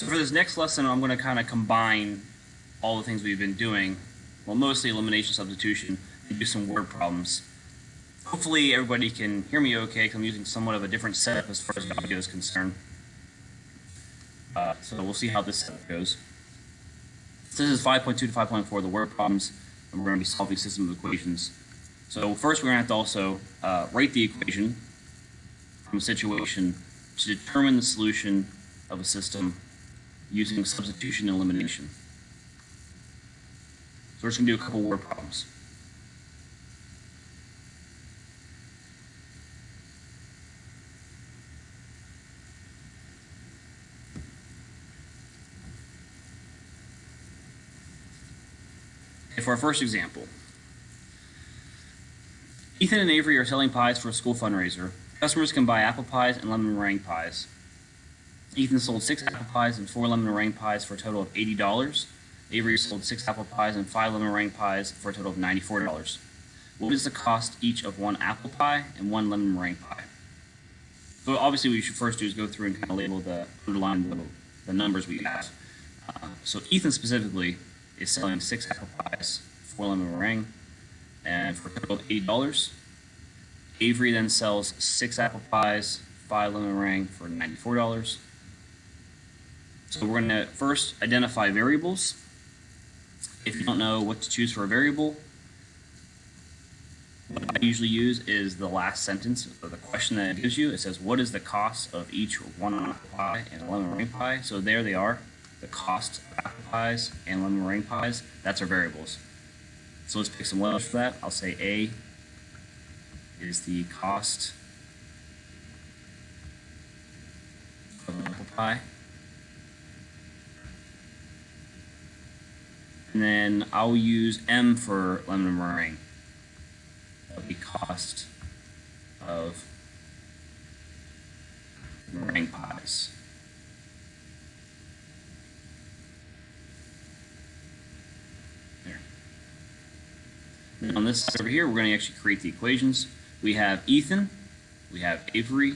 So for this next lesson, I'm going to kind of combine all the things we've been doing, well, mostly elimination substitution, and do some word problems. Hopefully everybody can hear me okay, because I'm using somewhat of a different setup as far as audio is concerned. So we'll see how this setup goes. So this is 5.2 to 5.4, the word problems, and we're going to be solving system of equations. So first we're going to have to also write the equation from a situation to determine the solution of a system using substitution and elimination. So we're just going to do a couple word problems. Okay, for our first example, Ethan and Avery are selling pies for a school fundraiser. Customers can buy apple pies and lemon meringue pies. Ethan sold 6 apple pies and 4 lemon meringue pies for a total of $80. Avery sold 6 apple pies and 5 lemon meringue pies for a total of $94. What is the cost each of 1 apple pie and 1 lemon meringue pie? So obviously what you should first do is go through and kind of label underline the numbers we have. So Ethan specifically is selling 6 apple pies, 4 lemon meringue, and for a total of $80. Avery then sells 6 apple pies, 5 lemon meringue for $94. So we're going to first identify variables. If you don't know what to choose for a variable, what I usually use is the last sentence of the question that it gives you. It says, what is the cost of each 1 apple pie and a lemon meringue pie? So there they are, the cost of apple pies and lemon meringue pies. That's our variables. So let's pick some letters for that. I'll say A is the cost of an apple pie. And then I'll use M for lemon meringue. That'll be cost of meringue pies. There. And on this side over here, we're going to actually create the equations. We have Ethan, we have Avery,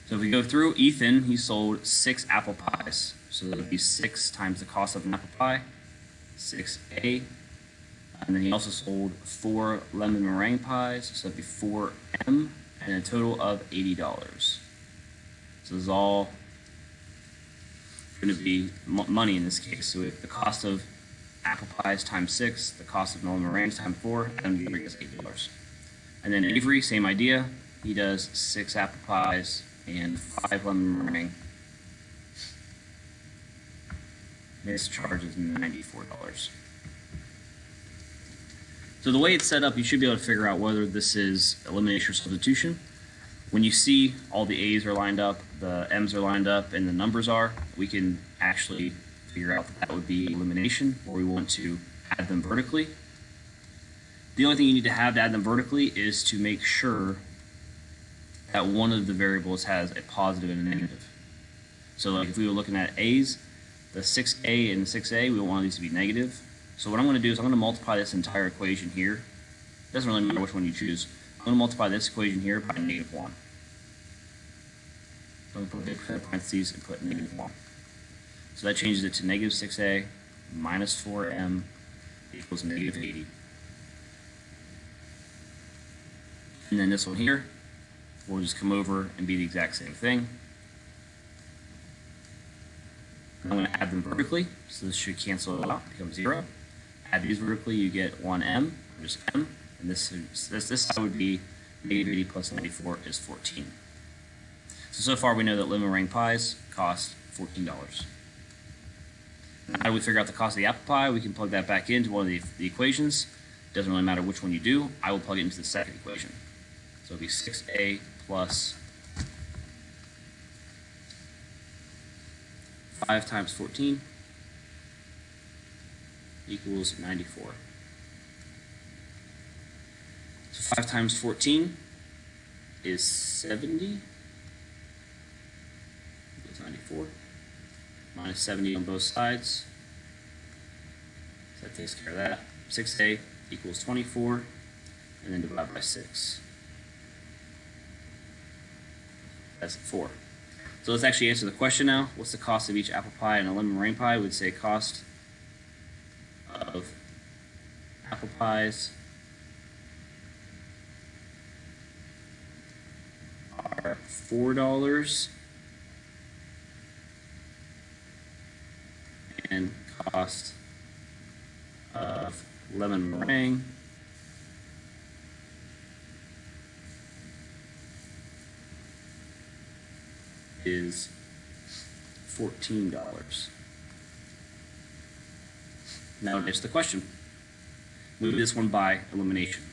so if we go through, Ethan, he sold 6 apple pies. So that would be 6 times the cost of an apple pie, 6A. And then he also sold 4 lemon meringue pies, so that'd be 4M, and a total of $80. So this is all going to be money in this case. So if the cost of apple pies times 6, the cost of lemon meringues times 4, and Avery gets $80. And then Avery, same idea. He does 6 apple pies and 5 lemon meringue. This charge is $94. So the way it's set up, you should be able to figure out whether this is elimination or substitution. When you see all the A's are lined up, the M's are lined up, and the numbers are, we can actually figure out that would be elimination, or we want to add them vertically. The only thing you need to have to add them vertically is to make sure that one of the variables has a positive and a negative. So like if we were looking at A's, the 6A and the 6A, we want these to be negative. So what I'm going to do is I'm going to multiply this entire equation here. It doesn't really matter which one you choose. I'm going to multiply this equation here by negative 1. So I'm going to put parentheses and put negative 1. So that changes it to negative 6A minus 4M equals negative 80. And then this one here will just come over and be the exact same thing. I'm going to add them vertically, so this should cancel it out, become 0. Add these vertically, you get 1M, or just M, and this side would be negative 80 plus 94 is 14. So far we know that lemon meringue pies cost $14. Now how do we figure out the cost of the apple pie? We can plug that back into one of the equations. It doesn't really matter which one you do. I will plug it into the second equation. So it'll be 6A plus 5 times 14 equals 94. So 5 times 14 is 70 equals 94. Minus 70 on both sides. So that takes care of that. 6A equals 24, and then divide by 6. as 4. So let's actually answer the question now. What's the cost of each apple pie and a lemon meringue pie? We'd say cost of apple pies are $4 and cost of lemon meringue is $14. Now answer the question. Move this one by elimination.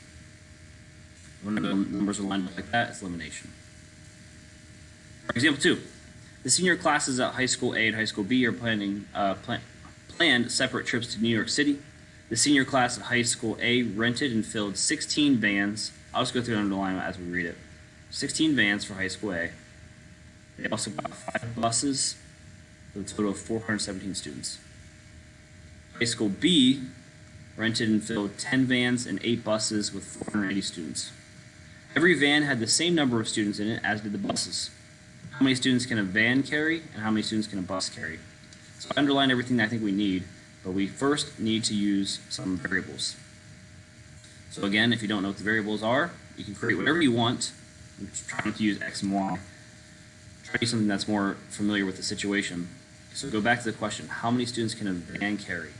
When the numbers are lined up like that, it's elimination. For example 2, the senior classes at High School A and High School B are planned separate trips to New York City. The senior class at High School A rented and filled 16 vans. I'll just go through and underline as we read it. 16 vans for High School A. They also got 5 buses with a total of 417 students. High School B rented and filled 10 vans and 8 buses with 480 students. Every van had the same number of students in it as did the buses. How many students can a van carry and how many students can a bus carry? So I underlined everything that I think we need, but we first need to use some variables. So again, if you don't know what the variables are, you can create whatever you want. I'm trying to use X and Y. Try to use something that's more familiar with the situation. So go back to the question, how many students can a van carry?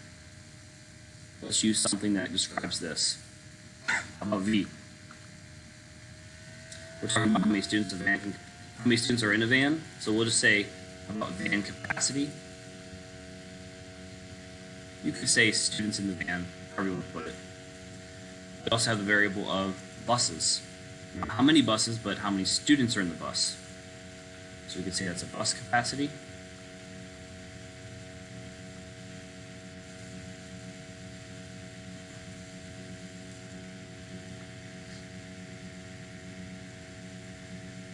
Let's use something that describes this. How about V? We're talking about how many students how many students are in a van. So we'll just say about van capacity. You could say students in the van, however you want to put it. We also have the variable of buses. Not how many buses, but how many students are in the bus. So we could say that's a bus capacity.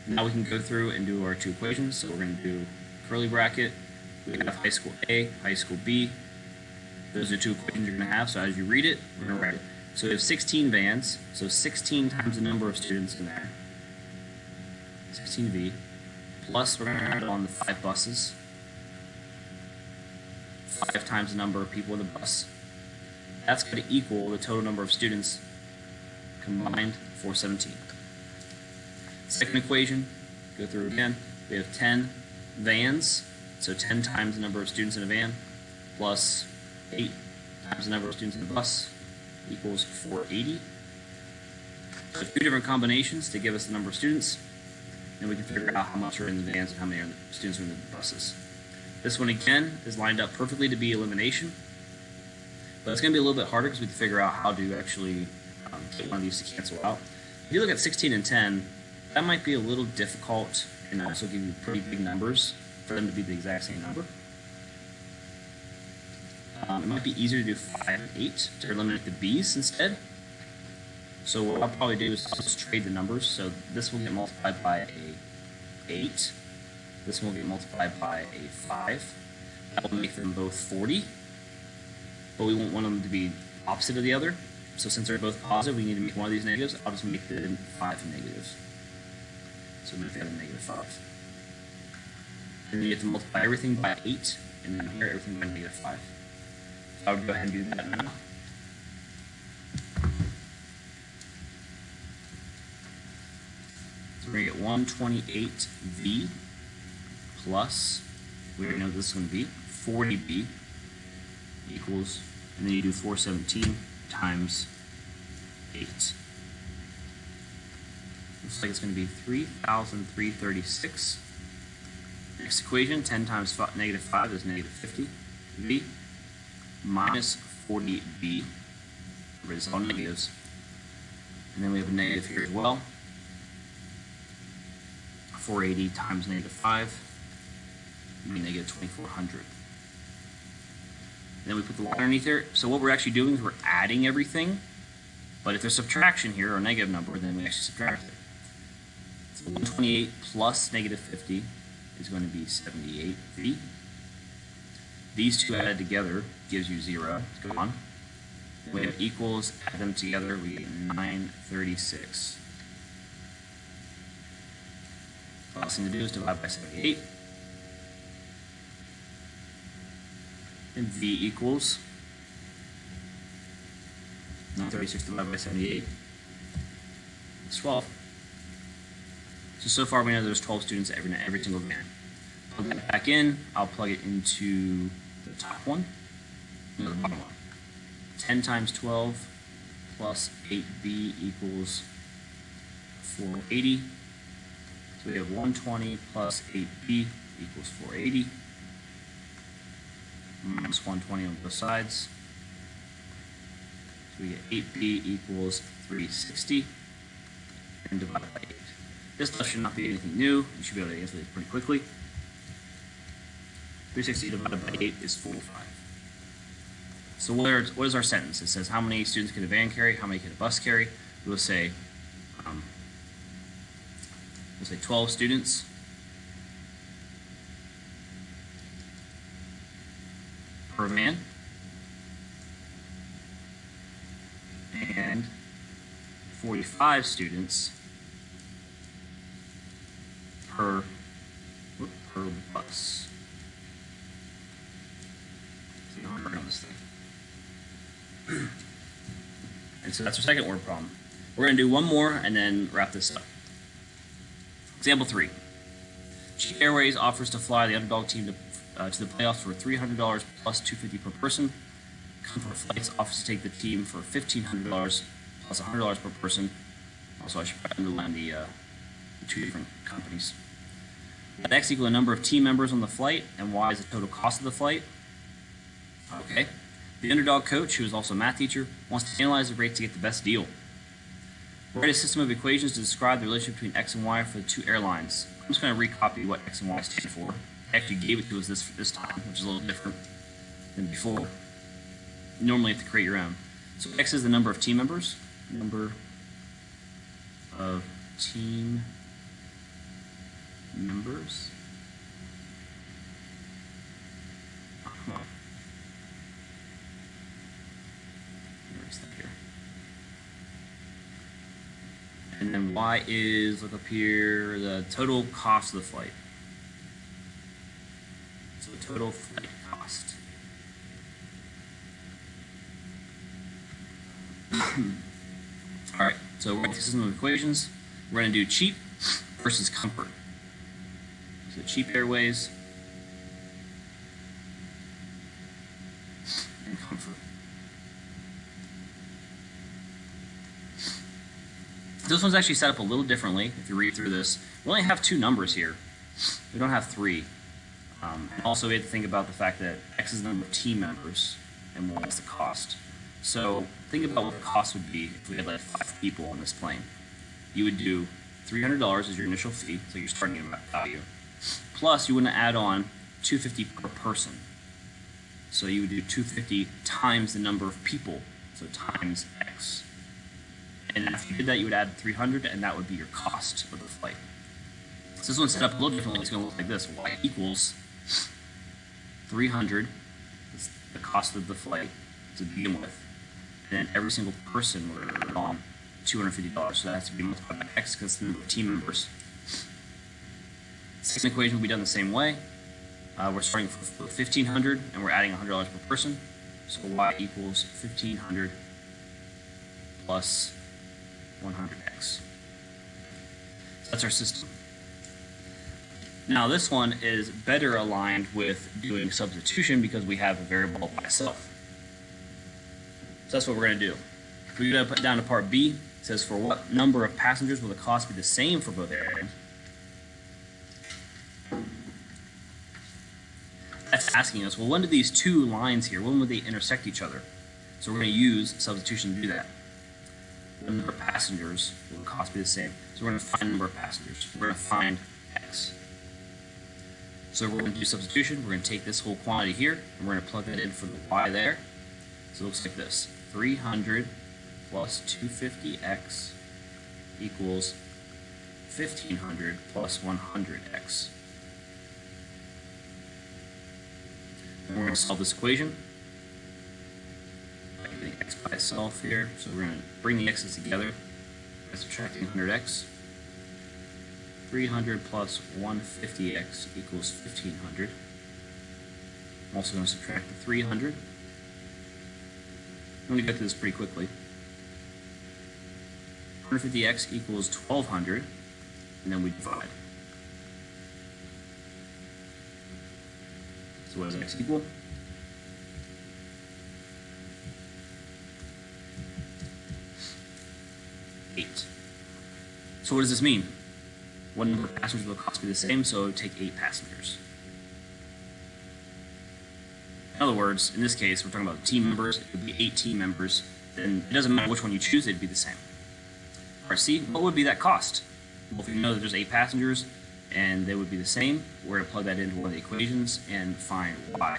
Now we can go through and do our 2 equations. So we're going to do curly bracket. We have High School A, High School B. Those are 2 equations you're going to have. So as you read it, we're going to write it. So we have 16 vans. So 16 times the number of students in there. 16V. Plus we're going to add on the 5 buses. 5 times the number of people in the bus. That's going to equal the total number of students combined, 417. Second equation, go through again. We have 10 vans, so 10 times the number of students in a van, plus 8 times the number of students in the bus, equals 480. So 2 different combinations to give us the number of students, and we can figure out how much are in the vans and how many students are in the buses. This one again is lined up perfectly to be elimination, but it's going to be a little bit harder because we have to figure out how to actually get one of these to cancel out. If you look at 16 and 10, that might be a little difficult and also give you pretty big numbers for them to be the exact same number. It might be easier to do 5 and 8 to eliminate the b's instead. So what I'll probably do is just trade the numbers. So this will get multiplied by a 8. This one will get multiplied by a 5. That will make them both 40. But we won't want them to be opposite of the other. So since they're both positive, we need to make one of these negatives. I'll just make the 5 negatives. So make that a -5. And then you have to multiply everything by 8, and then here everything by -5. So I would go ahead and do that now. So we're going to get 128V plus, we already know what this is going to be, 40B equals, and then you do 417 times 8. Looks like it's going to be 3,336. Next equation, 10 times -5 is -50. V minus 40B. It's all negatives. And then we have a negative here as well. 480 times -5 would be -2,400. Then we put the line underneath there. So what we're actually doing is we're adding everything. But if there's subtraction here, or a negative number, then we actually subtract it. So 128 plus -50 is going to be 78V. These two added together gives you 0. Go on. We have equals, add them together, we get 936. Last thing to do is divide by 78. And V equals 936 divided by 78. It's 12. So far we know there's 12 students every single van. Plug that back in. I'll plug it into the top one, no, the bottom one. 10 times 12 plus 8b equals 480. So we have 120 plus 8b equals 480. Minus 120 on both sides. So we get 8b equals 360. And divide by 8. This stuff should not be anything new. You should be able to answer this pretty quickly. 360 divided by 8 is 45. So what is our sentence? It says how many students can a van carry, how many can a bus carry. We'll say 12 students per van and 45 students per bus. See how I'm working on this thing. And so that's our second word problem. We're going to do one more and then wrap this up. Example 3. Cheap Airways offers to fly the underdog team to the playoffs for $300 plus $250 per person. Comfort Flights offers to take the team for $1,500 plus $100 per person. Also, I should underline the two different companies. Let X equal the number of team members on the flight, and Y is the total cost of the flight. Okay. The underdog coach, who is also a math teacher, wants to analyze the rates to get the best deal. Write a system of equations to describe the relationship between X and Y for the two airlines. I'm just going to recopy what X and Y stand for. They actually gave it to us this time, which is a little different than before. You normally have to create your own. So X is the number of team members. Number of team members. Oh, come on. Erase that here. And then Y is, look up here, the total cost of the flight. So total flight cost. Alright, so we're going to system of equations. We're going to do cheap versus comfort. So Cheap Airways and comfort. This one's actually set up a little differently if you read through this. We only have two numbers here. We don't have three. Also, we have to think about the fact that X is the number of team members and Y is the cost. So think about what the cost would be if we had like 5 people on this plane. You would do $300 as your initial fee, so you're starting at value. Plus, you wouldn't add on $250 per person. So you would do $250 times the number of people, so times X. And if you did that, you would add $300, and that would be your cost of the flight. So this one's set up a little differently. It's going to look like this. Y equals 300, is the cost of the flight to begin with. And then every single person would earn on $250. So that has to be multiplied by X because it's the number of team members. Second equation will be done the same way. We're starting with 1,500 and we're adding $100 per person. So Y equals 1,500 plus 100X. So that's our system. Now this one is better aligned with doing substitution because we have a variable by itself. So that's what we're going to do. We're going to put down to part B. It says for what number of passengers will the cost be the same for both airlines? That's asking us, well, when do these two lines here, when would they intersect each other? So we're going to use substitution to do that. The number of passengers will the cost be the same. So we're going to find the number of passengers. We're going to find X. So we're going to do substitution. We're going to take this whole quantity here, and we're going to plug that in for the Y there. So it looks like this. 300 plus 250X equals 1,500 plus 100X. And we're going to solve this equation by getting X by itself here. So we're going to bring the X's together by subtracting 100X. 300 plus 150x equals 1500. I'm also going to subtract the 300. I'm going to get to this pretty quickly. 150x equals 1200, and then we divide. So what does x equal? 8. So what does this mean? One number of passengers will cost be the same, so it would take 8 passengers. In other words, in this case, we're talking about team members. It would be 8 team members. Then it doesn't matter which one you choose, it'd be the same. All right, see, what would be that cost? Well, if you know that there's 8 passengers and they would be the same, we're going to plug that into one of the equations and find y.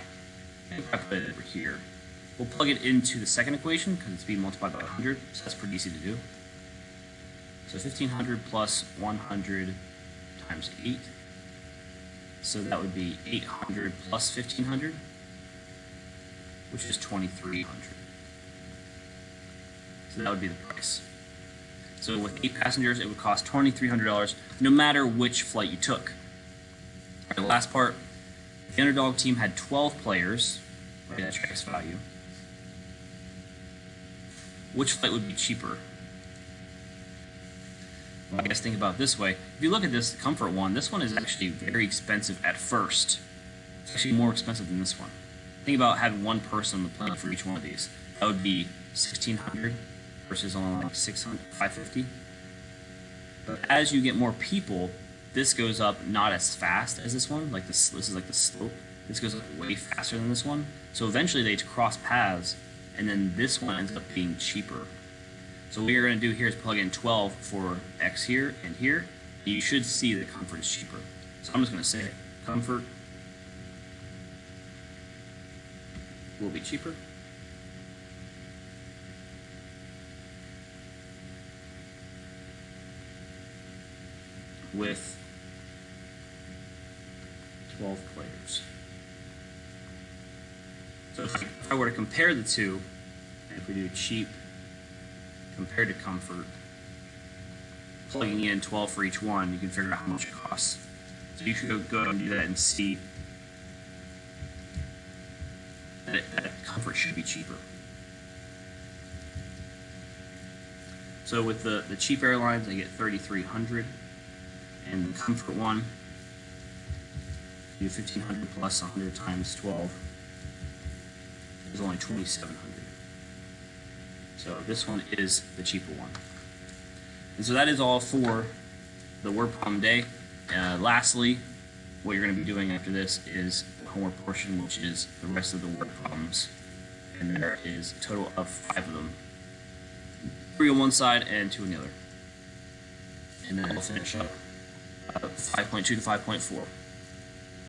And I put it over here. We'll plug it into the second equation because it's being multiplied by 100, so that's pretty easy to do. So 1500 plus 100 times 8. So that would be 800 plus 1500, which is 2300. So that would be the price. So with 8 passengers, it would cost $2,300 no matter which flight you took. All right, the last part, the underdog team had 12 players, right, that checks value. Which flight would be cheaper? Well, I guess think about it this way. If you look at this Comfort one, this one is actually very expensive at first. It's actually more expensive than this one. Think about having one person on the plane for each one of these. That would be $1,600 versus only like $600, $550. But as you get more people, this goes up not as fast as this one. Like this is like the slope. This goes up way faster than this one. So eventually they cross paths, and then this one ends up being cheaper. So what you're going to do here is plug in 12 for X here and here, and you should see that Comfort is cheaper. So I'm just going to say Comfort will be cheaper. With 12 players. So if I were to compare the two, if we do cheap compared to Comfort, plugging in 12 for each one, you can figure out how much it costs. So you should go and do that and see that Comfort should be cheaper. So with the cheap airlines, they get $3,300, and the Comfort one, you do 1,500 plus 100 times 12 is only 2,700. So this one is the cheaper one. And so that is all for the word problem day. Lastly, what you're going to be doing after this is the homework portion, which is the rest of the word problems. And there is a total of 5 of them. 3 on one side and 2 on the other. And then we'll finish up 5.2 to 5.4.